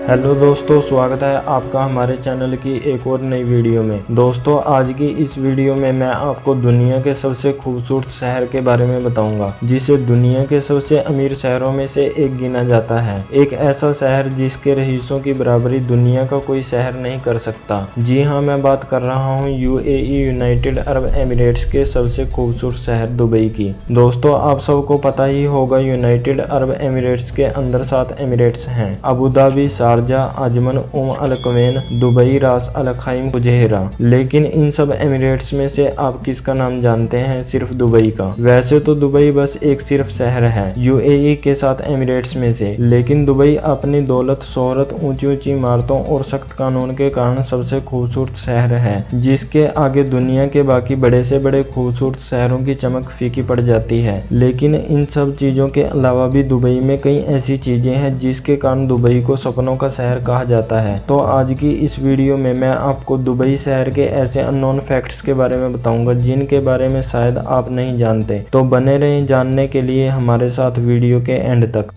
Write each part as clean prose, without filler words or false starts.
Hello दोस्तों, स्वागत है आपका हमारे चैनल की एक और नई वीडियो में। दोस्तों, आज की इस वीडियो में मैं आपको दुनिया के सबसे खूबसूरत शहर के बारे में बताऊंगा, जिसे दुनिया के सबसे अमीर शहरों में से एक गिना जाता है। एक ऐसा शहर जिसके रईसों की बराबरी दुनिया का कोई शहर नहीं कर सकता। जी हाँ, मैं बात कर रहा हूँ यूएई यूनाइटेड अरब एमिरेट्स के सबसे खूबसूरत शहर दुबई की। दोस्तों, आप सबको पता ही होगा, यूनाइटेड अरब एमिरेट्स के अंदर 7 एमिरेट्स हैं: अबू धाबी, शारजा, अजमन, अल क्वैन, दुबई, रास अल खैमा, फुजैरा। लेकिन इन सब एमिरेट्स में से आप किसका नाम जानते हैं? सिर्फ दुबई का। वैसे तो दुबई बस एक सिर्फ शहर है यूएई के 7 एमिरेट्स में से, लेकिन दुबई अपनी दौलत, शोहरत, ऊंची ऊंची इमारतों और सख्त कानून के कारण सबसे खूबसूरत शहर है, जिसके आगे दुनिया के बाकी बड़े से बड़े खूबसूरत शहरों की चमक फीकी पड़ जाती है। लेकिन इन सब चीजों के अलावा भी दुबई में कई ऐसी चीजें हैं जिसके कारण दुबई को सपनों का शहर कहा जाता है। तो आज की इस वीडियो में मैं आपको दुबई शहर के ऐसे अननोन फैक्ट्स के बारे में बताऊंगा जिनके बारे में शायद आप नहीं जानते। तो बने रहें जानने के लिए हमारे साथ वीडियो के एंड तक।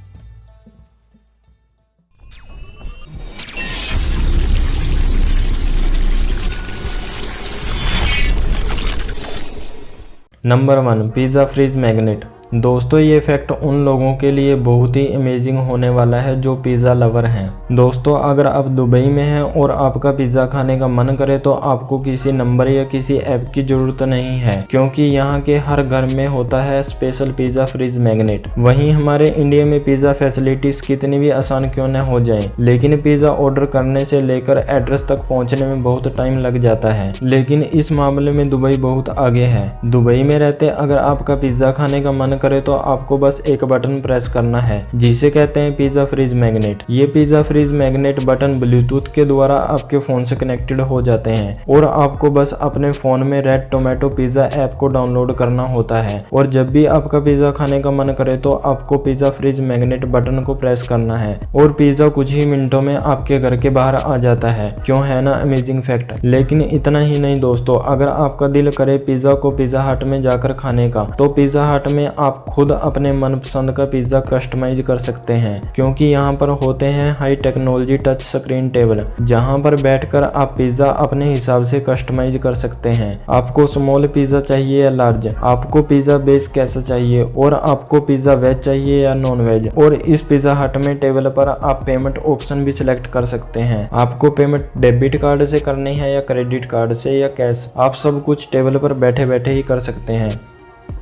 Number 1, pizza fridge magnet. दोस्तों, ये फैक्ट उन लोगों के लिए बहुत ही अमेजिंग होने वाला है जो पिज़्ज़ा लवर हैं। दोस्तों, अगर आप दुबई में हैं और आपका पिज़्ज़ा खाने का मन करे तो आपको किसी नंबर या किसी ऐप की ज़रूरत नहीं है, क्योंकि यहाँ के हर घर में होता है स्पेशल पिज़्ज़ा फ्रीज मैग्नेट। वहीं हमारे इंडिया में पिज़्ज़ा फैसिलिटीज़ कितनी भी आसान क्यों न हो जाए, लेकिन पिज़्ज़ा ऑर्डर करने से लेकर एड्रेस तक पहुँचने में बहुत टाइम लग जाता है। लेकिन इस मामले में दुबई बहुत आगे है। दुबई में रहते अगर आपका पिज़्ज़ा खाने का मन करे तो आपको बस एक बटन प्रेस करना है, जिसे कहते हैं पिज़्ज़ा फ्रीज मैग्नेट। ये pizza fridge magnet button Bluetooth के द्वारा आपके फोन से कनेक्टेड हो जाते हैं और आपको बस अपने फोन में रेड टोमेटो पिज़्ज़ा ऐप को डाउनलोड करना होता है। और जब भी आपका पिज़्ज़ा खाने का मन करे तो आपको पिज़्ज़ा फ्रीज मैग्नेट बटन को प्रेस करना है और पिज़्ज़ा कुछ ही मिनटों में आपके घर के बाहर आ जाता है। क्यों है ना अमेजिंग फैक्ट। लेकिन इतना ही नहीं दोस्तों, अगर आपका दिल करे पिज़्ज़ा को पिज़्ज़ा हट में जाकर खाने का, तो पिज़्ज़ा हट में आप खुद अपने मनपसंद का पिज़्ज़ा कस्टमाइज कर सकते हैं, क्योंकि यहाँ पर होते हैं high technology touch screen table, जहाँ पर बैठकर आप पिज़्ज़ा अपने हिसाब से कस्टमाइज कर सकते हैं। आपको स्मॉल पिज़्ज़ा चाहिए या लार्ज, आपको पिज़्ज़ा बेस कैसा चाहिए, और आपको पिज़्ज़ा वेज चाहिए या नॉन वेज। और इस पिज़्ज़ा हट में टेबल पर आप पेमेंट ऑप्शन भी सिलेक्ट कर सकते हैं। आपको पेमेंट डेबिट कार्ड से करनी है या क्रेडिट कार्ड से या कैश, आप सब कुछ टेबल पर बैठे बैठे ही कर सकते हैं।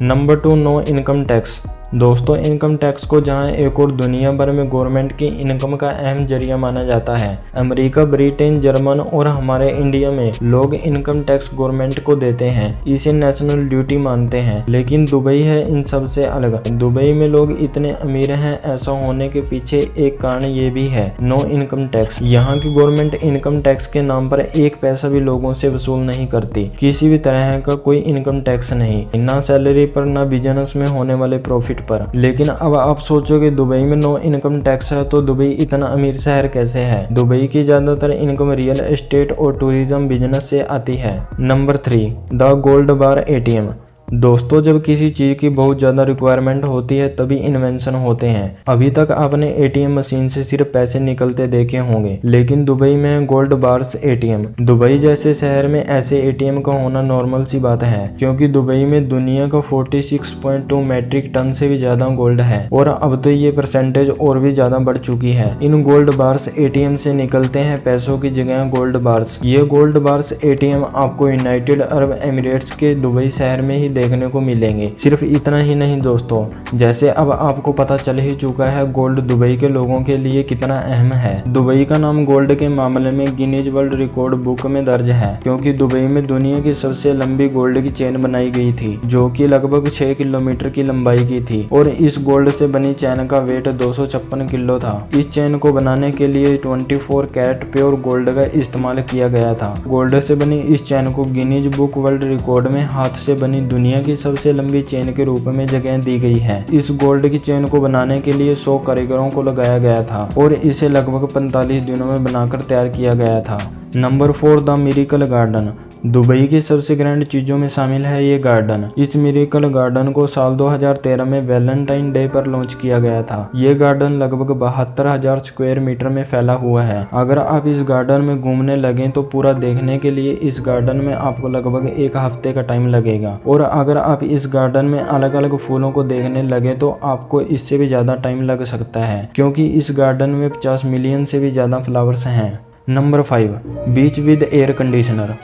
Number 2, no income tax. दोस्तों, इनकम टैक्स को जहां एक और दुनिया भर में गवर्नमेंट की इनकम का अहम जरिया माना जाता है, अमेरिका, ब्रिटेन, जर्मन और हमारे इंडिया में लोग इनकम टैक्स गवर्नमेंट को देते हैं, इसे नेशनल ड्यूटी मानते हैं। लेकिन दुबई है इन सब से अलग। दुबई में लोग इतने अमीर हैं, ऐसा होने के पीछे एक कारण ये भी है, नो इनकम टैक्स। यहाँ की गवर्नमेंट इनकम टैक्स के नाम पर एक पैसा भी लोगों से वसूल नहीं करती। किसी भी तरह का कोई इनकम टैक्स नहीं, ना सैलरी पर, ना बिजनेस में होने वाले प्रॉफिट पर। लेकिन अब आप सोचोगे दुबई में नो इनकम टैक्स है तो दुबई इतना अमीर शहर कैसे है? दुबई की ज्यादातर इनकम रियल एस्टेट और टूरिज्म बिजनेस से आती है। Number 3, the gold bar ATM. दोस्तों, जब किसी चीज की बहुत ज्यादा रिक्वायरमेंट होती है तभी इन्वेंशन होते हैं। अभी तक आपने एटीएम मशीन से सिर्फ पैसे निकलते देखे होंगे, लेकिन दुबई में गोल्ड बार्स एटीएम। दुबई जैसे शहर में ऐसे एटीएम का होना नॉर्मल सी बात है, क्योंकि दुबई में दुनिया का 46.2 मैट्रिक टन से भी ज्यादा गोल्ड है और अब तो ये परसेंटेज और भी ज्यादा बढ़ चुकी है। इन गोल्ड बार्स एटीएम से निकलते हैं पैसों की जगह गोल्ड बार्स। ये गोल्ड बार्स एटीएम आपको यूनाइटेड अरब एमिरेट्स के दुबई शहर में ही देखने को मिलेंगे। सिर्फ इतना ही नहीं दोस्तों, जैसे अब आपको पता चल ही चुका है गोल्ड दुबई के लोगों के लिए कितना अहम है। दुबई का नाम गोल्ड के मामले में गिनीज वर्ल्ड रिकॉर्ड बुक में दर्ज है, क्योंकि दुबई में दुनिया की सबसे लंबी गोल्ड की चेन बनाई गई थी, जो कि लगभग 6 किलोमीटर की लंबाई की थी। और इस गोल्ड से बनी चेन का वेट 256 किलो था। इस चेन को बनाने के लिए 24 कैरेट प्योर गोल्ड का इस्तेमाल किया गया था। गोल्ड से बनी इस चेन को गिनीज बुक वर्ल्ड रिकॉर्ड में हाथ से बनी दुनिया की सबसे लंबी चेन के रूप में जगह दी गई है। इस गोल्ड की चेन को बनाने के लिए 100 कारीगरों को लगाया गया था और इसे लगभग 45 दिनों में बनाकर तैयार किया गया था। Number 4, the miracle garden. Dubai की सबसे ग्रैंड चीज़ों में शामिल है ये गार्डन। इस मिरेकल गार्डन को साल 2013 में वैलेंटाइन डे पर लॉन्च किया गया था। ये गार्डन लगभग 72,000 स्क्वायर मीटर में फैला हुआ है। अगर आप इस गार्डन में घूमने लगें तो पूरा देखने के लिए इस गार्डन में आपको लगभग 1 हफ्ते का टाइम लगेगा, और अगर आप इस गार्डन में अलग अलग फूलों को देखने लगे तो आपको इससे भी ज़्यादा टाइम लग सकता है, क्योंकि इस गार्डन में 50 मिलियन से भी ज़्यादा फ्लावर्स हैं। Number 5, beach with air conditioner.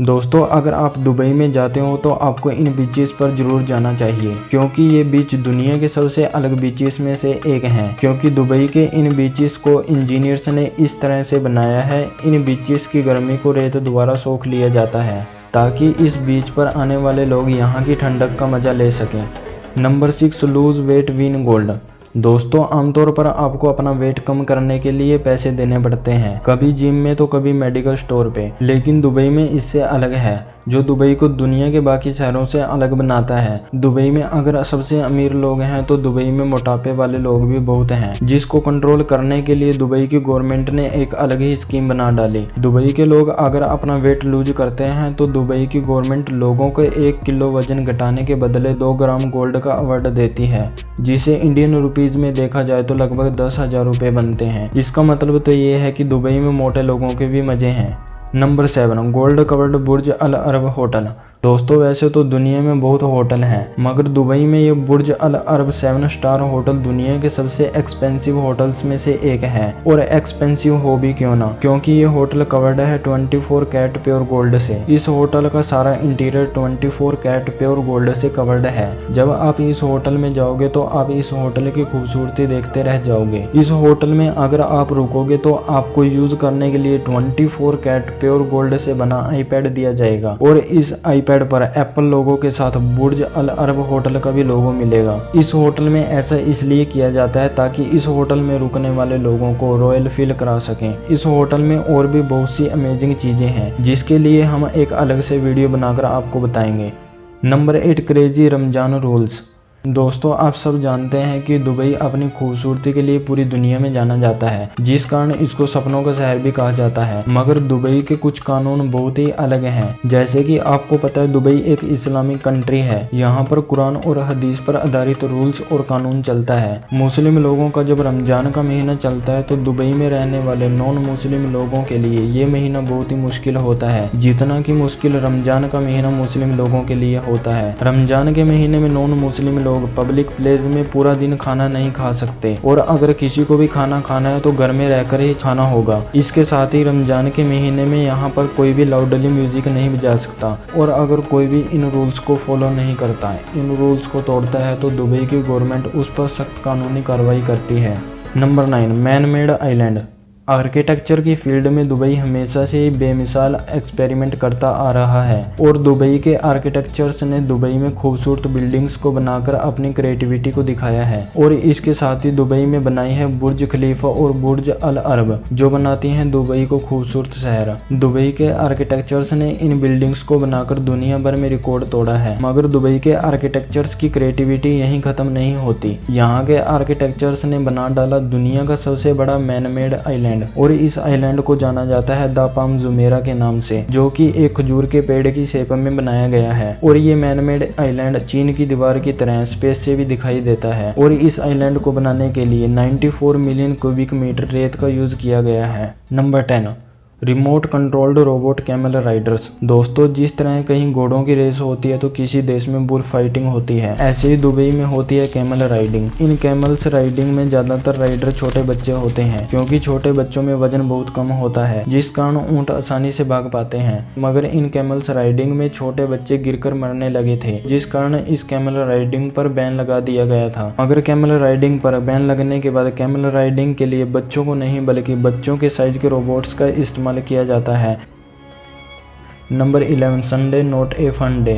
दोस्तों, अगर आप दुबई में जाते हो तो आपको इन बीचेस पर जरूर जाना चाहिए, क्योंकि ये बीच दुनिया के सबसे अलग बीचेस में से एक हैं। क्योंकि दुबई के इन बीचेस को इंजीनियर्स ने इस तरह से बनाया है, इन बीचेस की गर्मी को रेत द्वारा सोख लिया जाता है, ताकि इस बीच पर आने वाले लोग यहाँ की ठंडक का मजा ले सकें। Number 6, lose weight win gold. दोस्तों, आमतौर पर आपको अपना वेट कम करने के लिए पैसे देने पड़ते हैं, कभी जिम में तो कभी मेडिकल स्टोर पे, लेकिन दुबई में इससे अलग है, जो दुबई को दुनिया के बाकी शहरों से अलग बनाता है। दुबई में अगर सबसे अमीर लोग हैं तो दुबई में मोटापे वाले लोग भी बहुत हैं, जिसको कंट्रोल करने के लिए दुबई की गवर्नमेंट ने एक अलग ही स्कीम बना डाली। दुबई के लोग अगर अपना वेट लूज करते हैं तो दुबई की गवर्नमेंट लोगों को 1 किलो वजन घटाने के बदले 2 ग्राम गोल्ड का अवार्ड देती है, जिसे इंडियन रुपीज में देखा जाए तो लगभग 10,000 रुपये बनते हैं। इसका मतलब तो ये है कि दुबई में मोटे लोगों के भी मजे हैं। नंबर 7, गोल्ड कवर्ड बुर्ज अल अरब होटल। दोस्तों, वैसे तो दुनिया में बहुत होटल हैं, मगर दुबई में ये बुर्ज अल अरब 7 स्टार होटल दुनिया के सबसे एक्सपेंसिव होटल्स में से एक है। और एक्सपेंसिव हो भी क्यों ना, क्योंकि ये होटल कवर्ड है 24 कैरेट प्योर गोल्ड से। इस होटल का सारा इंटीरियर 24 कैरेट प्योर गोल्ड से कवर्ड है। जब आप इस होटल में जाओगे तो आप इस होटल की खूबसूरती देखते रह जाओगे। इस होटल में अगर आप रुकोगे तो आपको यूज करने के लिए 24 कैरेट प्योर गोल्ड से बना आईपैड दिया जाएगा, और इस आईपैड पर एप्पल लोगो के साथ बुर्ज अल अरब होटल का भी लोगो मिलेगा। इस होटल में ऐसा इसलिए किया जाता है ताकि इस होटल में रुकने वाले लोगों को रॉयल फील करा सकें। इस होटल में और भी बहुत सी अमेजिंग चीजें हैं, जिसके लिए हम एक अलग से वीडियो बनाकर आपको बताएंगे। Number 8, crazy Ramzan rules. दोस्तों, आप सब जानते हैं कि दुबई अपनी खूबसूरती के लिए पूरी दुनिया में जाना जाता है, जिस कारण इसको सपनों का शहर भी कहा जाता है। मगर दुबई के कुछ कानून बहुत ही अलग हैं। जैसे कि आपको पता है दुबई एक इस्लामिक कंट्री है। यहाँ पर कुरान और हदीस पर आधारित रूल्स और कानून चलता है। मुस्लिम लोगों का जब रमजान का महीना चलता है तो दुबई में रहने वाले नॉन मुस्लिम लोगों के लिए ये महीना बहुत ही मुश्किल होता है, जितना कि मुश्किल रमजान का महीना मुस्लिम लोगों के लिए होता है। रमजान के महीने में नॉन मुस्लिम लोग पब्लिक प्लेस में पूरा दिन खाना नहीं खा सकते, और अगर किसी को भी खाना खाना है तो घर में रहकर ही खाना होगा। इसके साथ ही रमजान के महीने में यहाँ पर कोई भी लाउडली म्यूजिक नहीं बजा सकता, और अगर कोई भी इन रूल्स को फॉलो नहीं करता है, इन रूल्स को तोड़ता है, तो दुबई की गवर्नमेंट उस पर सख्त कानूनी कार्रवाई करती है। Number 9, man made island. Architecture की फील्ड में दुबई हमेशा से ही बेमिसाल एक्सपेरिमेंट करता आ रहा है, और दुबई के आर्किटेक्चर्स ने दुबई में खूबसूरत बिल्डिंग्स को बनाकर अपनी क्रिएटिविटी को दिखाया है। और इसके साथ ही दुबई में बनाई है बुर्ज खलीफा और बुर्ज अल अरब, जो बनाती हैं दुबई को खूबसूरत शहर। दुबई के आर्किटेक्चर्स ने इन बिल्डिंग्स को बनाकर दुनिया भर में रिकॉर्ड तोड़ा है। मगर दुबई के आर्किटेक्चर्स की क्रिएटिविटी यहीं खत्म नहीं होती। यहाँ के आर्किटेक्चर्स ने बना डाला दुनिया का सबसे बड़ा मैन मेड आइलैंड, और इस आइलैंड को जाना जाता है द पाम जुमेरा के नाम से, जो कि एक खजूर के पेड़ की शेप में बनाया गया है। और ये मैनमेड आइलैंड चीन की दीवार की तरह स्पेस से भी दिखाई देता है। और इस आइलैंड को बनाने के लिए 94 मिलियन क्यूबिक मीटर रेत का यूज किया गया है। Number 10, remote controlled robot camel Riders. दोस्तों, जिस तरह कहीं घोड़ों की रेस होती है तो किसी देश में बुल फाइटिंग होती है, ऐसे ही दुबई में होती है कैमल राइडिंग। इन कैमल्स राइडिंग में ज्यादातर राइडर छोटे बच्चे होते हैं, क्योंकि छोटे बच्चों में वजन बहुत कम होता है, जिस कारण ऊंट आसानी से भाग पाते हैं। मगर इन कैमल्स राइडिंग में छोटे बच्चे गिरकर मरने लगे थे, जिस कारण इस कैमल राइडिंग पर बैन लगा दिया गया था। मगर कैमल राइडिंग पर बैन लगने के बाद कैमल राइडिंग के लिए बच्चों को नहीं बल्कि बच्चों के साइज के रोबोट्स का इस्तेमाल किया जाता है। Number 11, Sunday not a fun day.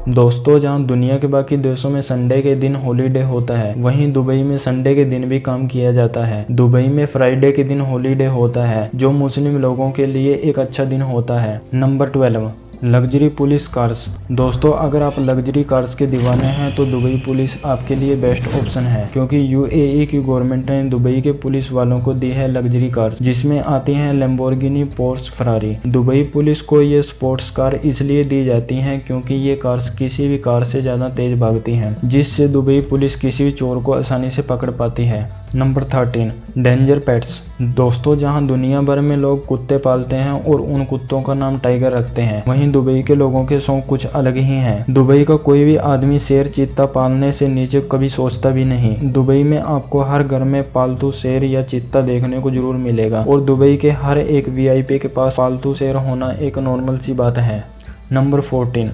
दोस्तों, जहां दुनिया के बाकी देशों में संडे के दिन हॉलीडे होता है, वहीं दुबई में संडे के दिन भी काम किया जाता है। दुबई में फ्राइडे के दिन हॉलीडे होता है, जो मुस्लिम लोगों के लिए एक अच्छा दिन होता है। Number 12, luxury police cars. दोस्तों अगर आप लग्जरी कार्स के दीवाने हैं तो दुबई पुलिस आपके लिए बेस्ट ऑप्शन है, क्योंकि यूएई की गवर्नमेंट ने दुबई के पुलिस वालों को दी है लग्जरी कार्स, जिसमें आती हैं Lamborghini, Porsche, Ferrari. Dubai police को ये स्पोर्ट्स कार इसलिए दी जाती हैं क्योंकि ये कार्स किसी भी कार से ज़्यादा तेज भागती हैं, जिससे दुबई पुलिस किसी भी चोर को आसानी से पकड़ पाती है। Number 13, danger pets. दोस्तों जहां दुनिया भर में लोग कुत्ते पालते हैं और उन कुत्तों का नाम टाइगर रखते हैं, वहीं दुबई के लोगों के शौक कुछ अलग ही हैं। दुबई का कोई भी आदमी शेर, चीता पालने से नीचे कभी सोचता भी नहीं। दुबई में आपको हर घर में पालतू शेर या चीता देखने को जरूर मिलेगा और दुबई के हर एक वीआईपी के पास पालतू शेर होना एक नॉर्मल सी बात है। Number 14,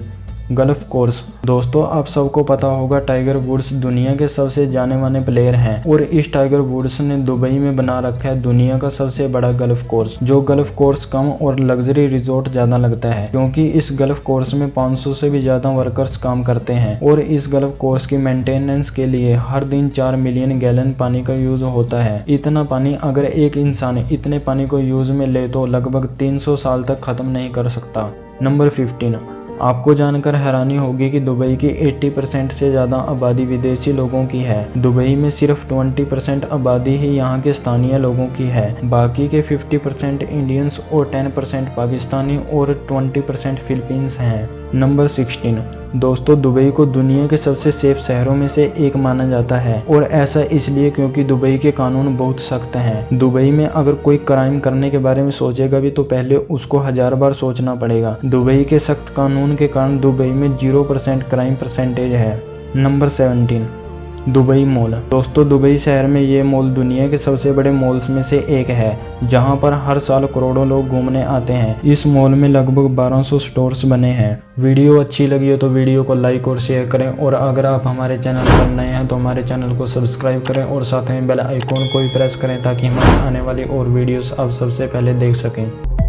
gulf course. दोस्तों आप सबको पता होगा टाइगर वुड्स दुनिया के सबसे जाने माने प्लेयर हैं और इस टाइगर वुड्स ने दुबई में बना रखा है दुनिया का सबसे बड़ा गल्फ कोर्स, जो गल्फ कोर्स कम और लग्जरी रिजॉर्ट ज्यादा लगता है, क्योंकि इस गल्फ कोर्स में 500 से भी ज्यादा वर्कर्स काम करते हैं और इस गल्फ कोर्स की मेंटेनेंस के लिए हर दिन 4 मिलियन गैलन पानी का यूज होता है। इतना पानी अगर एक इंसान इतने पानी को यूज में ले तो लगभग 300 साल तक खत्म नहीं कर सकता। नंबर 15, आपको जानकर हैरानी होगी कि दुबई की 80% से ज़्यादा आबादी विदेशी लोगों की है। दुबई में सिर्फ 20% आबादी ही यहाँ के स्थानीय लोगों की है। बाकी के 50% इंडियंस और 10% पाकिस्तानी और 20% फिलीपींस हैं। नंबर 16, दोस्तों दुबई को दुनिया के सबसे सेफ शहरों में से एक माना जाता है और ऐसा इसलिए क्योंकि दुबई के कानून बहुत सख्त हैं। दुबई में अगर कोई क्राइम करने के बारे में सोचेगा भी तो पहले उसको 1000 बार सोचना पड़ेगा। दुबई के सख्त कानून के कारण दुबई में 0% क्राइम परसेंटेज है। Number 17, Dubai mall. दोस्तों दुबई शहर में ये मॉल दुनिया के सबसे बड़े मॉल्स में से एक है, जहां पर हर साल करोड़ों लोग घूमने आते हैं। इस मॉल में लगभग 1200 स्टोर्स बने हैं। वीडियो अच्छी लगी हो तो वीडियो को लाइक और शेयर करें और अगर आप हमारे चैनल पर नए हैं तो हमारे चैनल को सब्सक्राइब करें और साथ में बेल आइकॉन को भी प्रेस करें ताकि हमारी आने वाली और वीडियोस आप सबसे पहले देख सकें।